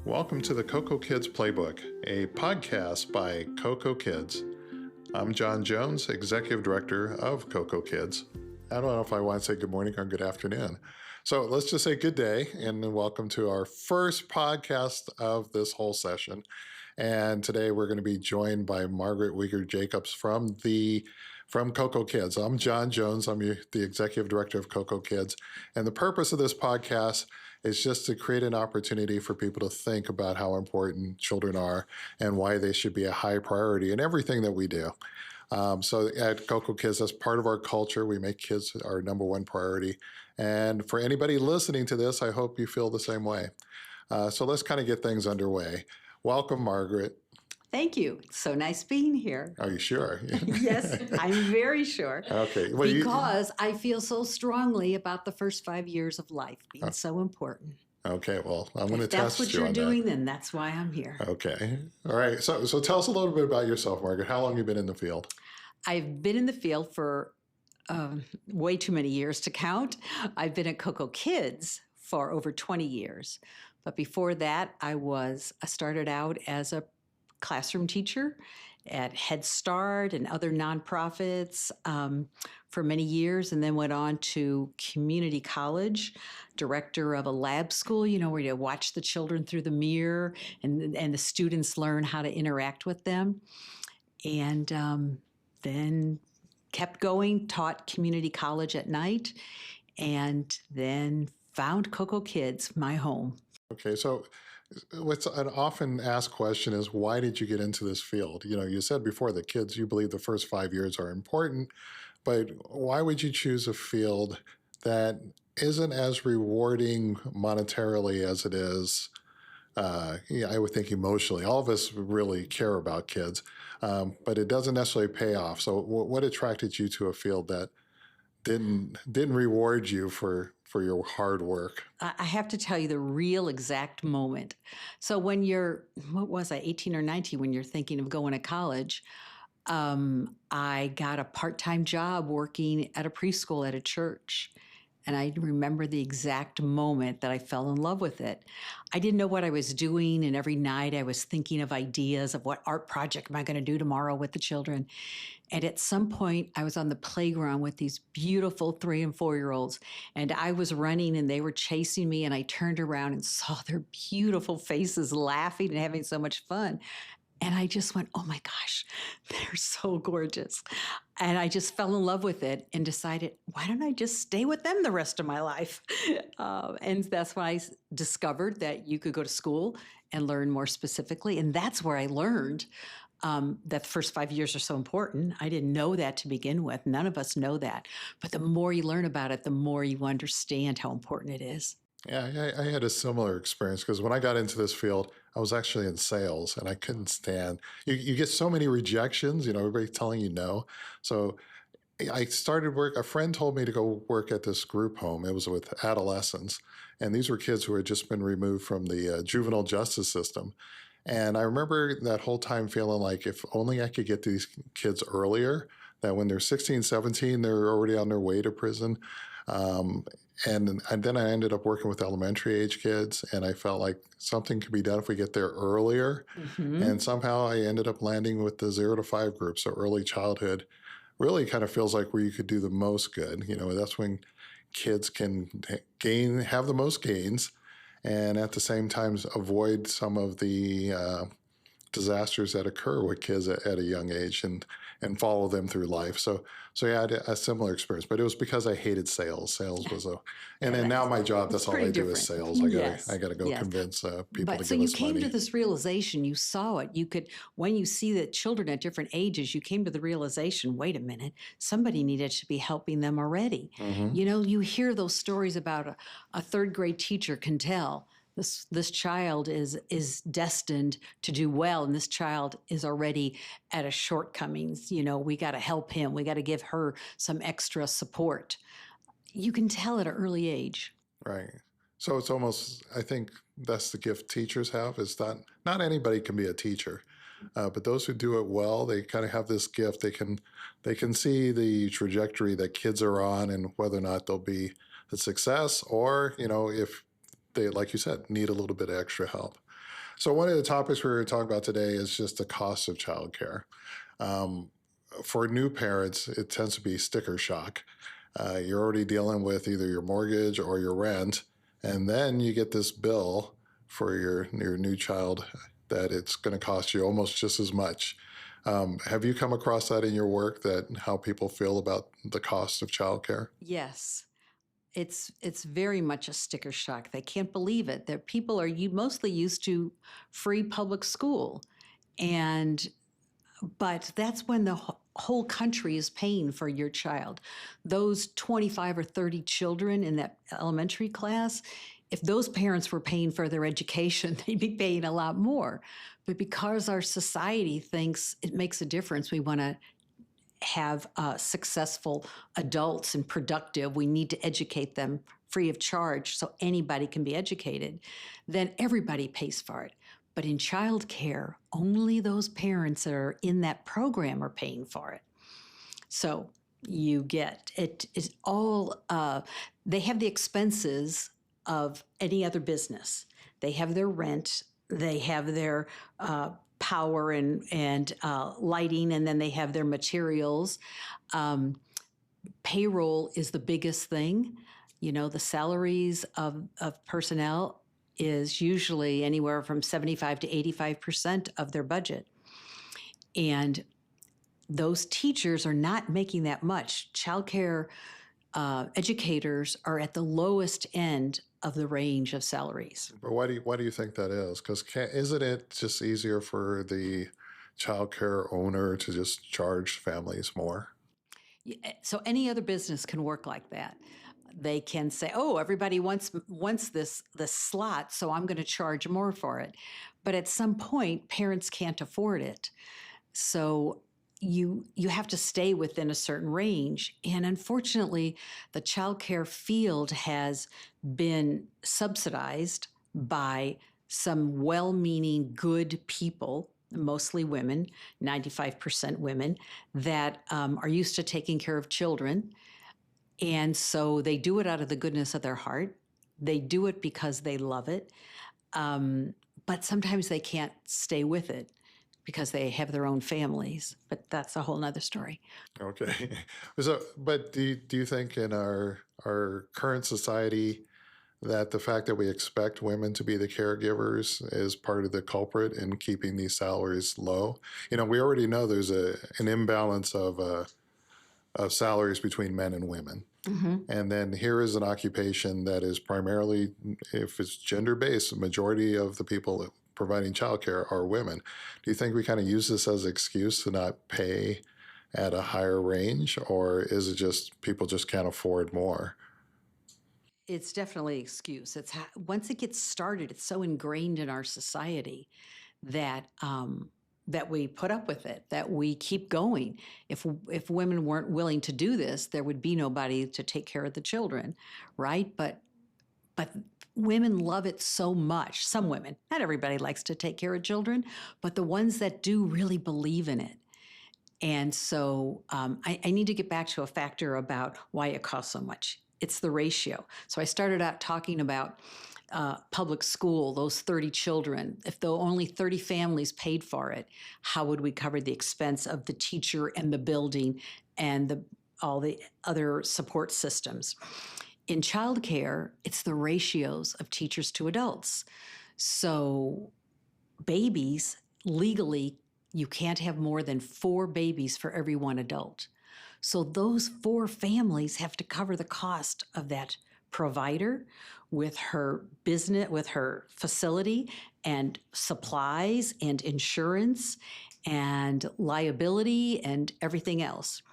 Welcome to the CocoKids Playbook, a podcast by CocoKids. I'm John Jones, Executive Director of CocoKids. I don't know if I want to say good morning or good afternoon. So let's just say good day and welcome to our first podcast of this whole session. And today we're going to be joined by Margaret Wiegert Jacobs from CocoKids. I'm John Jones. I'm the Executive Director of CocoKids. And the purpose of this podcast is just to create an opportunity for people to think about how important children are and why they should be a high priority in everything that we do. So at CocoKids, that's part of our culture. We make kids our number one priority. And for anybody listening to this, I hope you feel the same way. So let's kind of get things underway. Welcome, Margaret. Thank you. It's so nice being here. Are you sure? Yes, I'm very sure. Okay. Well, because I feel so strongly about the first 5 years of life being so important. Okay. Well, I'm going to test you on that. If that's what you're doing, then that's why I'm here. Okay. All right. So tell us a little bit about yourself, Margaret. How long have you been in the field? I've been in the field for way too many years to count. I've been at CocoKids for over 20 years. But before that, I started out as a classroom teacher at Head Start and other nonprofits for many years, and then went on to community college, director of a lab school, where you watch the children through the mirror and the students learn how to interact with them. And then kept going, taught community college at night, and then found CocoKids, my home. Okay, so what's an often asked question is, why did you get into this field? You said before that kids, you believe the first 5 years are important, but why would you choose a field that isn't as rewarding monetarily as it is, I would think emotionally? All of us really care about kids, but it doesn't necessarily pay off. So what attracted you to a field that didn't reward you for your hard work? I have to tell you the real exact moment. So when you're, 18 or 19, when you're thinking of going to college, I got a part-time job working at a preschool at a church. And I remember the exact moment that I fell in love with it. I didn't know what I was doing, and every night I was thinking of ideas of what art project am I going to do tomorrow with the children. And at some point, I was on the playground with these beautiful 3- and 4-year-olds, and I was running and they were chasing me, and I turned around and saw their beautiful faces laughing and having so much fun. And I just went, oh my gosh, they're so gorgeous. And I just fell in love with it and decided, why don't I just stay with them the rest of my life? And that's when I discovered that you could go to school and learn more specifically. And that's where I learned that the first 5 years are so important. I didn't know that to begin with. None of us know that. But the more you learn about it, the more you understand how important it is. Yeah, I had a similar experience because when I got into this field, I was actually in sales and I couldn't stand, you get so many rejections, everybody telling you no. So I started work, a friend told me to go work at this group home. It was with adolescents. And these were kids who had just been removed from the juvenile justice system. And I remember that whole time feeling like if only I could get these kids earlier, that when they're 16, 17, they're already on their way to prison. And then I ended up working with elementary age kids, and I felt like something could be done if we get there earlier. Mm-hmm. And somehow I ended up landing with the 0 to 5 group. So early childhood really kind of feels like where you could do the most good. That's when kids can have the most gains, and at the same time avoid some of the disasters that occur with kids at a young age and follow them through life. So yeah, I had a similar experience, but it was because I hated sales. Sales was and then now my job, that's all I do is sales. I got to go convince people to give us money. So you came to this realization, you saw it. When you see the children at different ages, you came to the realization, wait a minute, somebody needed to be helping them already. Mm-hmm. You hear those stories about a third grade teacher can tell, this child is destined to do well, and this child is already at a shortcomings. We got to help him. We got to give her some extra support. You can tell at an early age. Right. So it's almost, I think that's the gift teachers have, is that not anybody can be a teacher. But those who do it well, they kind of have this gift. They can see the trajectory that kids are on and whether or not they'll be a success, or, if they, like you said, need a little bit of extra help. So one of the topics we're going to talk about today is just the cost of childcare. Um, for new parents, it tends to be sticker shock. You're already dealing with either your mortgage or your rent, and then you get this bill for your new child that it's going to cost you almost just as much. Have you come across that in your work, that how people feel about the cost of childcare? Yes. It's very much a sticker shock. They can't believe it. That people are mostly used to free public school, and but that's when the whole country is paying for your child. Those 25 or 30 children in that elementary class, if those parents were paying for their education, they'd be paying a lot more. But because our society thinks it makes a difference, we want to have successful adults and productive, we need to educate them free of charge so anybody can be educated, then everybody pays for it. But in childcare, only those parents that are in that program are paying for it. So you get it is all, they have the expenses of any other business. They have their rent, they have their power and lighting, and then they have their materials. Payroll is the biggest thing. You know, the salaries of personnel is usually anywhere from 75 to 85% of their budget. And those teachers are not making that much. Childcare educators are at the lowest end of the range of salaries. But why do you think that is? Because isn't it just easier for the childcare owner to just charge families more? So any other business can work like that. They can say, "Oh, everybody wants this slot, so I'm going to charge more for it." But at some point, parents can't afford it, so you have to stay within a certain range. And unfortunately, the childcare field has been subsidized by some well-meaning, good people, mostly women, 95% women, that are used to taking care of children. And so they do it out of the goodness of their heart. They do it because they love it. Um, but sometimes they can't stay with it because they have their own families. But that's a whole nother story. Okay. So, but do you think in our current society that the fact that we expect women to be the caregivers is part of the culprit in keeping these salaries low? We already know there's an imbalance of salaries between men and women. Mhm. And then here is an occupation that is primarily, if it's gender based, the majority of the people providing childcare are women. Do you think we kind of use this as an excuse to not pay at a higher range, or is it just people just can't afford more? It's definitely an excuse. Once it gets started, it's so ingrained in our society that that we put up with it, that we keep going. If women weren't willing to do this, there would be nobody to take care of the children, right? But women love it so much. Some women, not everybody likes to take care of children, but the ones that do really believe in it. And so I need to get back to a factor about why it costs so much. It's the ratio. So I started out talking about public school, those 30 children. If though only 30 families paid for it, how would we cover the expense of the teacher and the building and all the other support systems? In childcare, it's the ratios of teachers to adults. So babies, legally, you can't have more than 4 babies for every 1 adult. So those 4 families have to cover the cost of that provider with her business, with her facility and supplies and insurance and liability and everything else.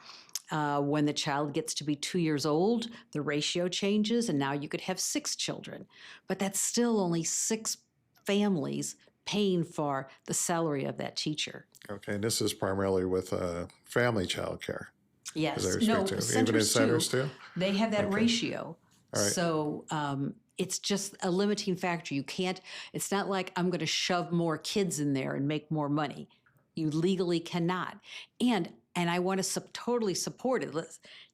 When the child gets to be 2 years old, the ratio changes, and now you could have 6 children. But that's still only 6 families paying for the salary of that teacher. Okay, and this is primarily with family childcare. Is Yes. that No, restricted to even in centers too. centers too? They have that Okay, ratio. all right. So it's just a limiting factor. You can't, it's not like I'm going to shove more kids in there and make more money. You legally cannot. And I want to totally support it.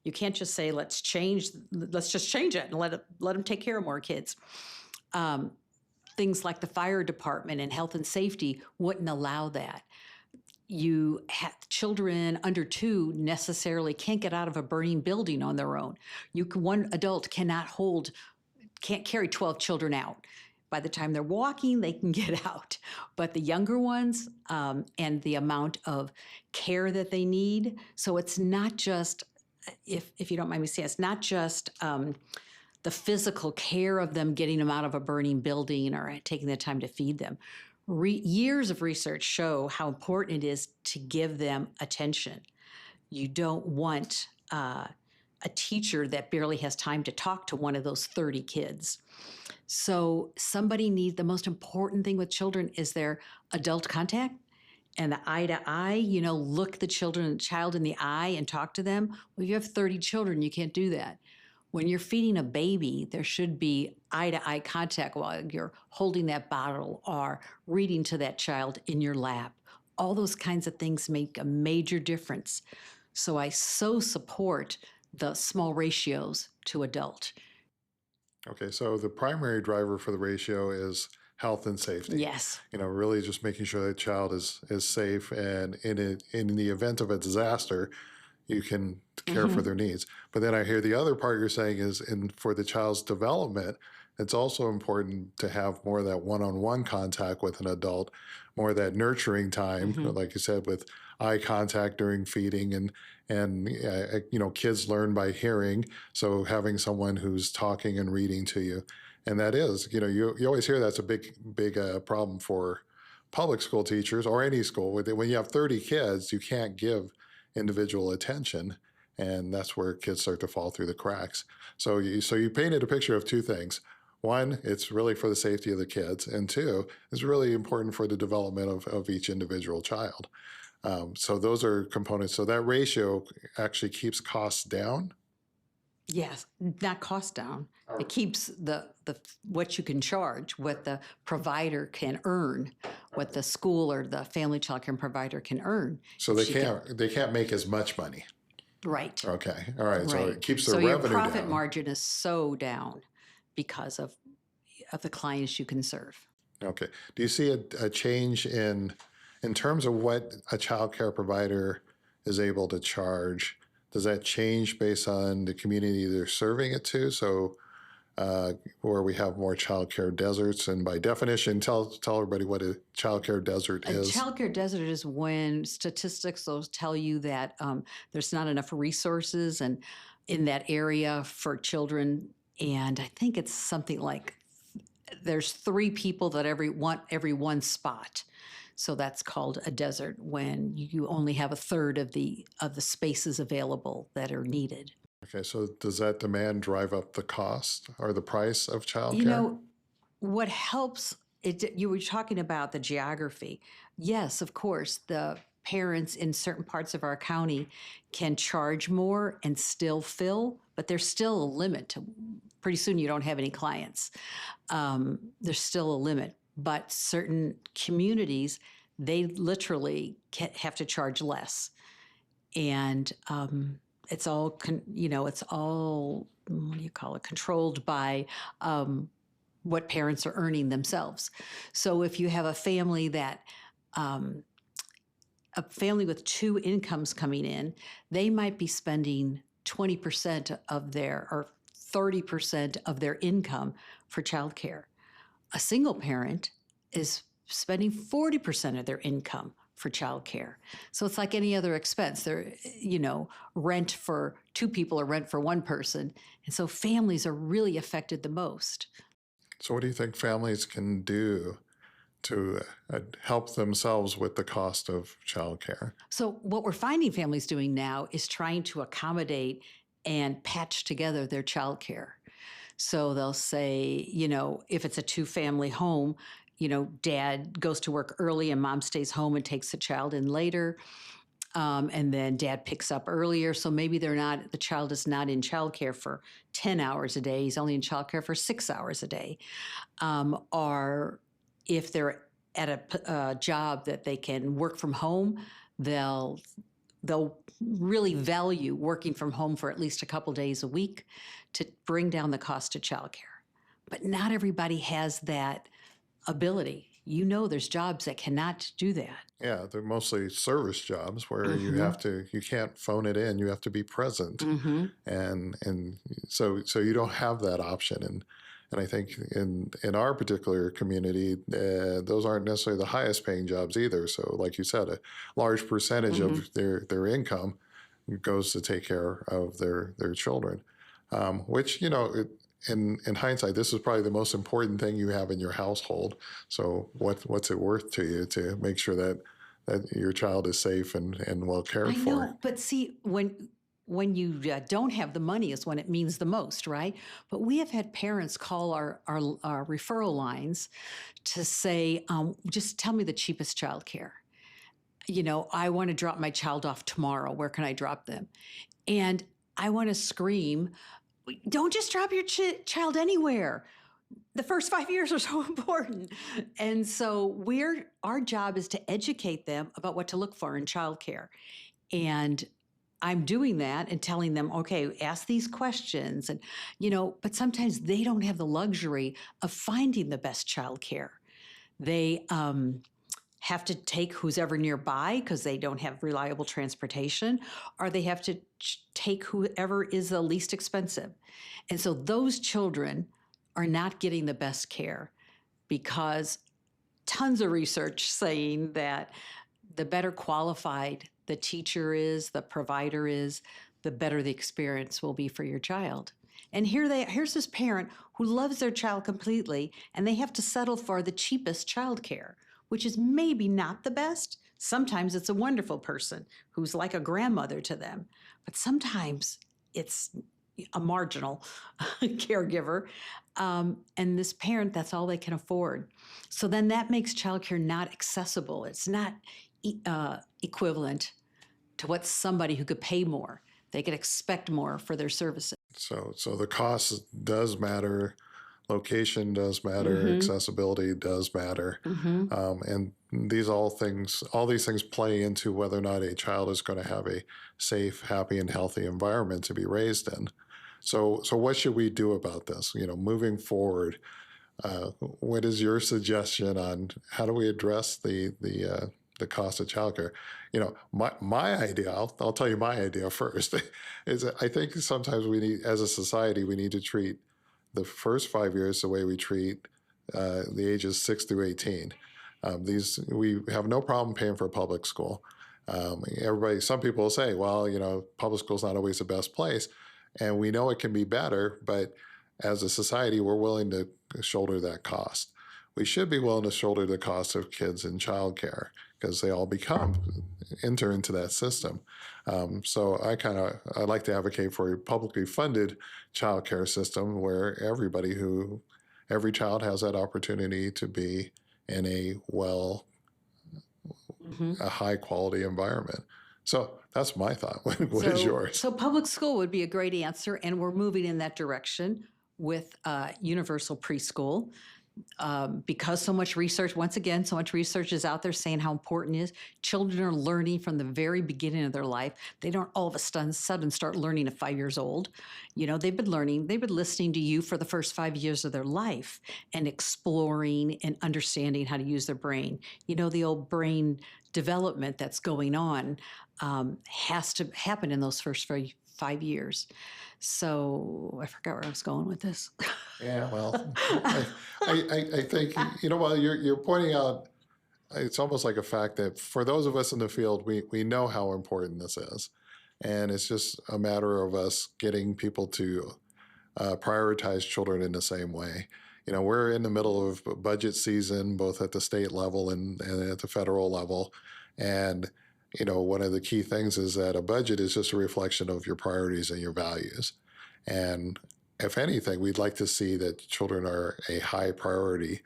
You can't just say, let's just change it and let them take care of more kids. Things like the fire department and health and safety wouldn't allow that. You have children under 2 necessarily can't get out of a burning building on their own. One adult can't carry 12 children out. By the time they're walking, they can get out. But the younger ones, and the amount of care that they need. So it's not just, if you don't mind me saying, it's not just the physical care of them, getting them out of a burning building or taking the time to feed them. Years of research show how important it is to give them attention. You don't want a teacher that barely has time to talk to one of those 30 kids. So the most important thing with children is their adult contact and the eye to eye, look the child in the eye and talk to them. Well, if you have 30 children, you can't do that. When you're feeding a baby, there should be eye-to-eye contact while you're holding that bottle or reading to that child in your lap. All those kinds of things make a major difference. So I so support the small ratios to adult. Okay, so the primary driver for the ratio is health and safety. Yes. Really just making sure that child is safe, and in the event of a disaster, you can care for their needs. But then I hear the other part you're saying is for the child's development, it's also important to have more of that one-on-one contact with an adult, more of that nurturing time, like you said, with eye contact during feeding, and kids learn by hearing. So having someone who's talking and reading to you, and that is, you always hear that's a big problem for public school teachers or any school. When you have 30 kids, you can't give individual attention, and that's where kids start to fall through the cracks. So you painted a picture of 2 things. One, it's really for the safety of the kids, and 2, it's really important for the development of each individual child. So those are components. So that ratio actually keeps costs down. Yes, not cost down. It keeps the what you can charge, what the provider can earn, what the school or the family child care provider can earn. So they can't make as much money. Right. Okay. All right. So it keeps the so revenue down. your profit margin is so down because of the clients you can serve. Okay. Do you see a change in terms of what a child care provider is able to charge? Does that change based on the community they're serving it to? So where we have more child care deserts, and by definition, tell everybody what a child care desert is. A child care desert is when statistics will tell you that there's not enough resources and in that area for children. And I think it's something like there's 3 people that want every 1 spot. So that's called a desert when you only have a third of the spaces available that are needed. Okay, so does that demand drive up the cost or the price of childcare? What helps, you were talking about the geography. Yes, of course, the parents in certain parts of our county can charge more and still fill, but there's still a limit. Pretty soon you don't have any clients. There's still a limit. But certain communities, they literally have to charge less. And it's all, it's all, what do you call it, controlled by what parents are earning themselves. So if you have a family with 2 incomes coming in, they might be spending 20% or 30% of their income for childcare. A single parent is spending 40% of their income for childcare. So it's like any other expense. Rent for 2 people or rent for 1 person. And so families are really affected the most. So what do you think families can do to help themselves with the cost of childcare? So what we're finding families doing now is trying to accommodate and patch together their childcare. So they'll say, if it's a 2-family home, dad goes to work early and mom stays home and takes the child in later. And then dad picks up earlier. So maybe the child is not in childcare for 10 hours a day. He's only in childcare for 6 hours a day. Or if they're at a job that they can work from home, they'll really value working from home for at least a couple days a week to bring down the cost of childcare. but not everybody has that ability. You know, there's jobs that cannot do that. Yeah, they're mostly service jobs where Mm-hmm. you can't phone it in, you have to be present. Mm-hmm. And so you don't have that option. And I think in our particular community, those aren't necessarily the highest paying jobs either. So like you said, a large percentage Mm-hmm. of their income goes to take care of their children, which in hindsight, this is probably the most important thing you have in your household. So what's it worth to you to make sure that your child is safe and well cared I for? know, but see, when you don't have the money is when it means the most, right? But we have had parents call our referral lines to say, just tell me the cheapest childcare. I want to drop my child off tomorrow. Where can I drop them? And I want to scream, don't just drop your child anywhere. The first 5 years are so important. And so our job is to educate them about what to look for in childcare. And I'm doing that and telling them, okay, ask these questions. And, but sometimes they don't have the luxury of finding the best childcare. They have to take who's ever nearby because they don't have reliable transportation, or they have to take whoever is the least expensive. And so those children are not getting the best care because tons of research saying that the better qualified the teacher is, the provider is, the better the experience will be for your child. And here's this parent who loves their child completely, and they have to settle for the cheapest childcare, which is maybe not the best. Sometimes it's a wonderful person who's like a grandmother to them, but sometimes it's a marginal caregiver. And this parent, that's all they can afford. So then that makes childcare not accessible. It's not equivalent to what somebody who could pay more. They could expect more for their services. So the cost does matter, location does matter, Mm-hmm. accessibility does matter, Mm-hmm. and all these things play into whether or not a child is going to have a safe, happy, and healthy environment to be raised in. So what should we do about this? Moving forward, what is your suggestion on how do we address the cost of childcare? My idea. I'll tell you my idea first. Is that I think sometimes we need, as a society, we need to treat the first 5 years the way we treat the ages 6 through 18. These we have no problem paying for public school. Some people will say, well, public school is not always the best place, and we know it can be better, but as a society, we're willing to shoulder that cost. We should be willing to shoulder the cost of kids in childcare because they all enter into that system. So I like to advocate for a publicly funded childcare system where every child has that opportunity to be in Mm-hmm. a high quality environment. So that's my thought. What is So, yours? so public school would be a great answer, and we're moving in that direction with universal preschool. Because so much research, once again, so much research is out there saying how important it is. Children are learning from the very beginning of their life. They don't all of a sudden start learning at 5 years old. They've been listening to you for the first 5 years of their life and exploring and understanding how to use their brain. The old brain development that's going on has to happen in those first 5 years. So I forgot where I was going with this. Yeah, well, I think while you're pointing out, it's almost like a fact that for those of us in the field, we know how important this is, and it's just a matter of us getting people to prioritize children in the same way. We're in the middle of budget season, both at the state level and at the federal level, and one of the key things is that a budget is just a reflection of your priorities and your values. And if anything, we'd like to see that children are a high priority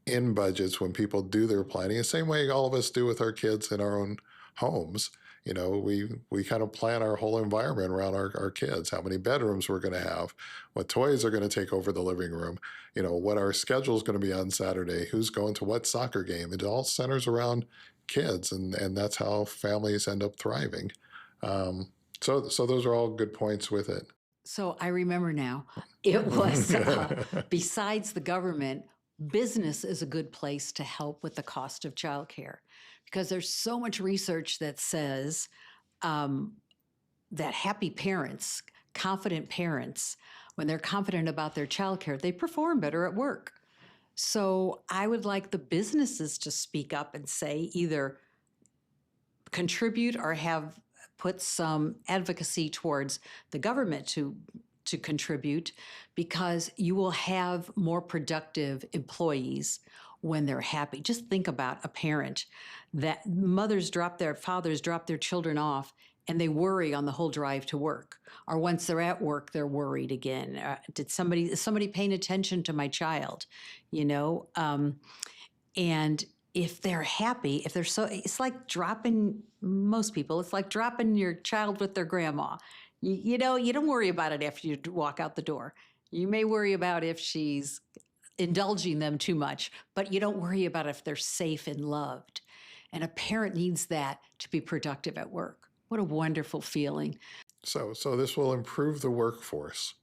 in budgets when people do their planning, the same way all of us do with our kids in our own homes. We kind of plan our whole environment around our kids, how many bedrooms we're going to have, what toys are going to take over the living room, what our schedule is going to be on Saturday, who's going to what soccer game. It all centers around kids, and that's how families end up thriving. So those are all good points with it. So I remember now, it was besides the government, business is a good place to help with the cost of childcare because there's so much research that says um, that happy parents, confident parents, when they're confident about their childcare, they perform better at work. So I would like the businesses to speak up and say either contribute or have put some advocacy towards the government to contribute, because you will have more productive employees when they're happy. Just think about a parent that fathers drop their children off and they worry on the whole drive to work. Or once they're at work, they're worried again. Is somebody paying attention to my child? You know, and if they're happy, if they're so, it's like dropping, most people, it's like dropping your child with their grandma. You know, you don't worry about it after you walk out the door. You may worry about if she's indulging them too much, but you don't worry about if they're safe and loved. And a parent needs that to be productive at work. What a wonderful feeling. So this will improve the workforce,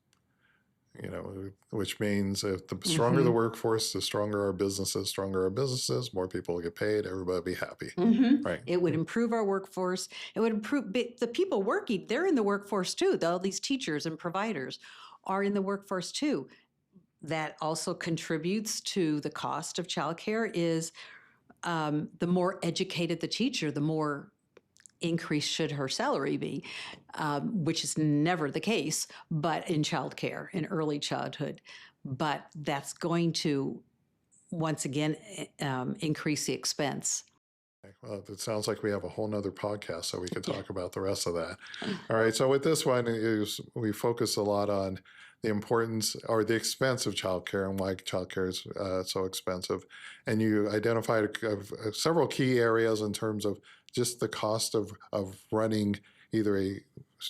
which means if the stronger the workforce, the stronger our businesses, more people will get paid, everybody will be happy. Right. It would improve our workforce. It would improve the people working. They're in the workforce too. All these teachers and providers are in the workforce too. That also contributes to the cost of childcare is the more educated the teacher, the more increase should her salary be, which is never the case, but in childcare, in early childhood. But that's going to, once again, increase the expense. Well, it sounds like we have a whole nother podcast, so we can talk about the rest of that. All right. So with this one, we focus a lot on the importance or the expense of childcare and why childcare is so expensive. And you identified several key areas in terms of just the cost of running either a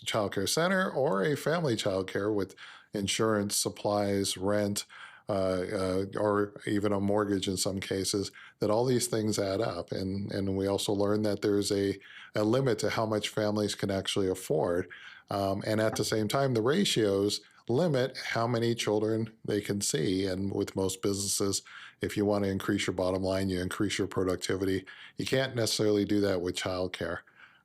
childcare center or a family childcare with insurance, supplies, rent, or even a mortgage in some cases, that all these things add up. And we also learned that there's a limit to how much families can actually afford. And at the same time, the ratios limit how many children they can see. And with most businesses, if you want to increase your bottom line, you increase your productivity. You can't necessarily do that with childcare.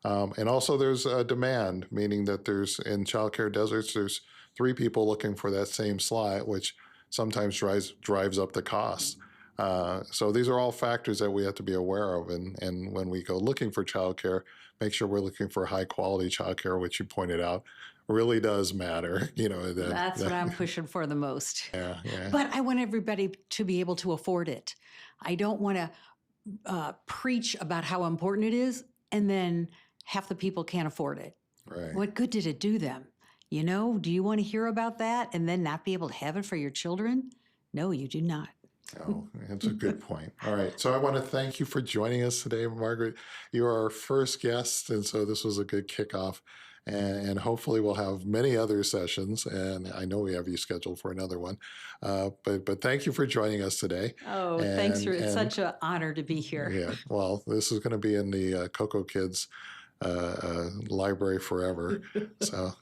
And also there's a demand, meaning that in childcare deserts, there's 3 people looking for that same slot, which sometimes drives up the cost. So these are all factors that we have to be aware of. And when we go looking for childcare, make sure we're looking for high quality childcare, which you pointed out really does matter. That's what I'm pushing for the most. Yeah. But I want everybody to be able to afford it. I don't want to preach about how important it is, and then half the people can't afford it. Right. What good did it do them? Do you want to hear about that and then not be able to have it for your children? No, you do not. Oh, that's a good point. All right. So I want to thank you for joining us today, Margaret. You are our first guest, and so this was a good kickoff. And hopefully we'll have many other sessions, and I know we have you scheduled for another one. But thank you for joining us today. Oh, thanks. It's such an honor to be here. Yeah. Well, this is going to be in the CocoKids library forever. So,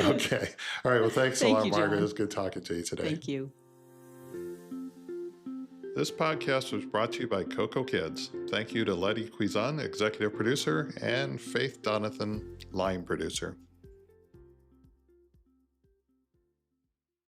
okay. All right. Well, thanks a lot, Margaret. It was good talking to you today. Thank you. This podcast was brought to you by CocoKids. Thank you to Letty Cuisan, executive producer, and Faith Donathan, line producer.